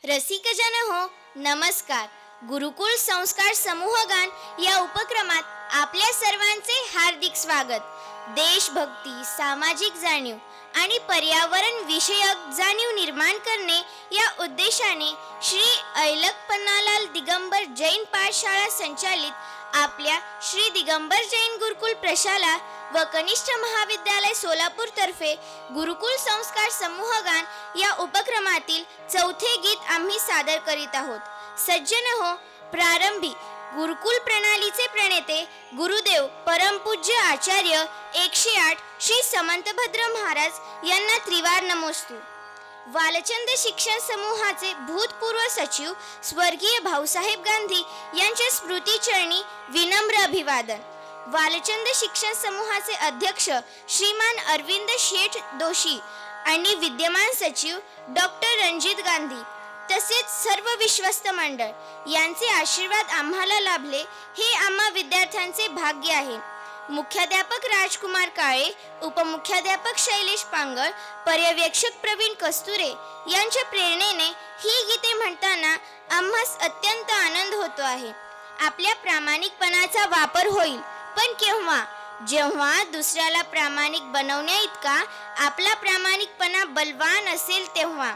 रसिकजन हो, नमस्कार. गुरुकुल संस्कार समूहगान या उपक्रमात आपल्या सर्वांचे हार्दिक स्वागत. देशभक्ती, सामाजिक जाणीव आणि पर्यावरण विषयक जाणीव निर्माण करणे या उद्देशाने श्री ऐलक पन्नालाल दिगंबर जैन पाठशाळा संचालित आपल्या श्री दिगंबर जैन गुरुकुल प्रशाला व कनिष्ठ महाविद्यालय सोलापूर तर्फे गुरुकुल संस्कार समूहगान या उपक्रमातील चौथे गीत आम्ही सादर करीत आहोत. सज्जन हो, प्रारंभी गुरुकुल प्रणालीचे प्रणेते गुरुदेव परमपूज्य आचार्य 108 श्री समंतभद्र महाराज यांना त्रिवार नमोस्तु. वालचंद शिक्षण समूहाचे भूतपूर्व सचिव स्वर्गीय भाऊसाहेब गांधी यांच्या स्मृतिचरणी विनम्र अभिवादन. वालचंद शिक्षण समूहाचे अध्यक्ष श्रीमान अरविंद शेठ दोशी आणि विद्यमान सचिव डॉक्टर रणजित गांधी तसेच सर्व विश्वस्त मंडळ यांचे आशीर्वाद आम्हाला लाभले हे आम्हा विद्यार्थ्यांचे भाग्य आहे. मुख्याध्यापक राजकुमार काळे, उपमुख्याध्यापक शैलेश पांगळ, पर्यवेक्षक प्रवीण कस्तुरे यांच्या प्रेरणेने ही गीते म्हणताना आम्हास अत्यंत आनंद होतो आहे. आपल्या प्रामाणिकपणाचा वापर होईल, पण केव्हा? जेव्हा दुसऱ्याला प्रामाणिक बनवण्या इतका आपला प्रामाणिकपणा बलवान असेल तेव्हा.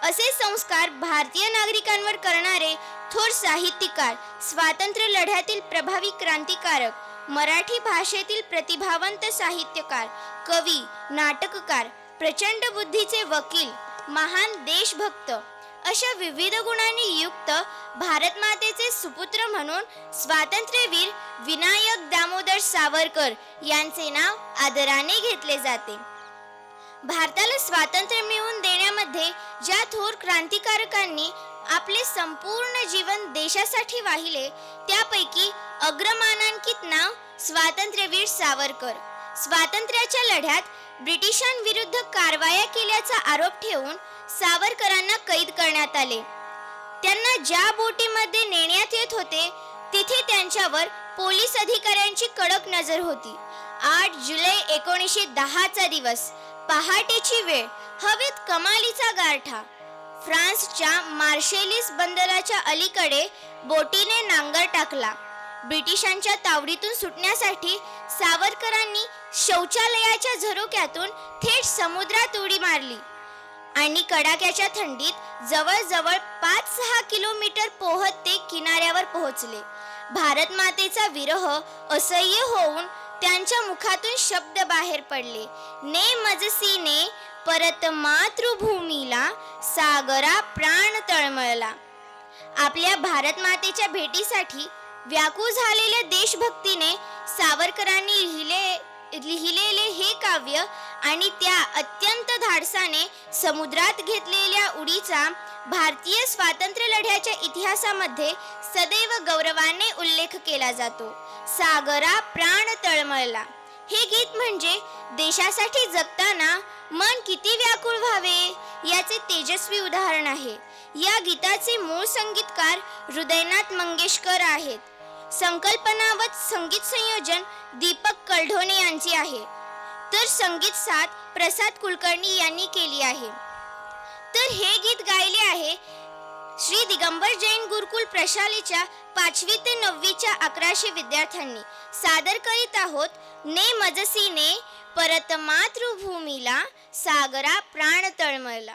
असे संस्कार भारतीय नागरिकांवर करणारे थोर साहित्यकार, स्वातंत्र्य लढ्यातील प्रभावी क्रांतिकारक, मराठी भाषेतील प्रतिभावंत साहित्यकार, कवी, नाटककार, प्रचंड बुद्धीचे वकील, महान देशभक्त अशा विविध गुणांनी युक्त भारत मातेचे सुपुत्र म्हणून स्वातंत्र्यवीर विनायक दामोदर सावरकर यांचे नाव आदराने घेतले जाते. भारताला स्वातंत्र्य मिळवून देण्यामध्ये ज्या थोर क्रांतिकारकांनी आपले संपूर्ण जीवन देशासाठी वाहिले त्यापैकी अग्रमानांकित नाव स्वातंत्र्यवीर सावरकर. स्वातंत्र्याच्या लढ्यात ब्रिटिशांविरुद्ध कारवाया केल्याचा आरोप ठेवून सावरकरांना कैद करण्यात आले. त्यांना ज्या बोटीमध्ये नेण्यात येत होते तिथे त्यांच्यावर पोलीस अधिकाऱ्यांची कडक नजर होती. 8 जुलै 1910 चा दिवस, पहाटेची वेळ, हवेत कमालीचा गारठा. फ्रान्सच्या मार्शेलिस बंदराच्या अलीकडे बोटीने नांगर टाकला. ब्रिटिशांच्या तावडीतून सुटण्यासाठी सावरकरांनी शौचालयाच्या झरोक्यातून थेट समुद्रात उडी मारली आणि कडाक्याच्या थंडीत जवळजवळ 5-6 किलोमीटर पोहत ते किनाऱ्यावर पोहोचले. भारत मातेचा विरह असह्य होऊन त्यांच्या मुखातून शब्द बाहेर पडले. ने मजसी ने परत मातृभूमीला, सागरा प्राण तळमळला. आपल्या भारत मातेच्या भेटीसाठी व्याकुळ झालेल्या देशभक्तीने सावरकरांनी लिहिलेले हे काव्य आणि त्या अत्यंत धाडसाने समुद्रात घेतलेल्या उडीचा भारतीय स्वातंत्र्य लढ्याच्या इतिहासामध्ये सदैव गौरवाने उल्लेख केला जातो. सागरा प्राण तळमळला हे गीत म्हणजे देशासाठी जगताना मन किती व्याकुळ व्हावे याचे तेजस्वी उदाहरण आहे. या गीताचे मूळ संगीतकार हृदयनाथ मंगेशकर आहेत. संकल्पना व संगीत संयोजन दीपक कलढोणे यांचे आहे, तर संगीत साथ प्रसाद कुलकर्णी यांनी केली आहे. तर हे गीत गायले आहे श्री दिगंबर जैन गुरुकुल प्रशालेच्या 5वी ते 9वी च्या 1100 विद्यार्थ्यांनी. सादर करीत आहोत ने मजसी ने परत मातृभूमीला, सागरा प्राण तळमळला.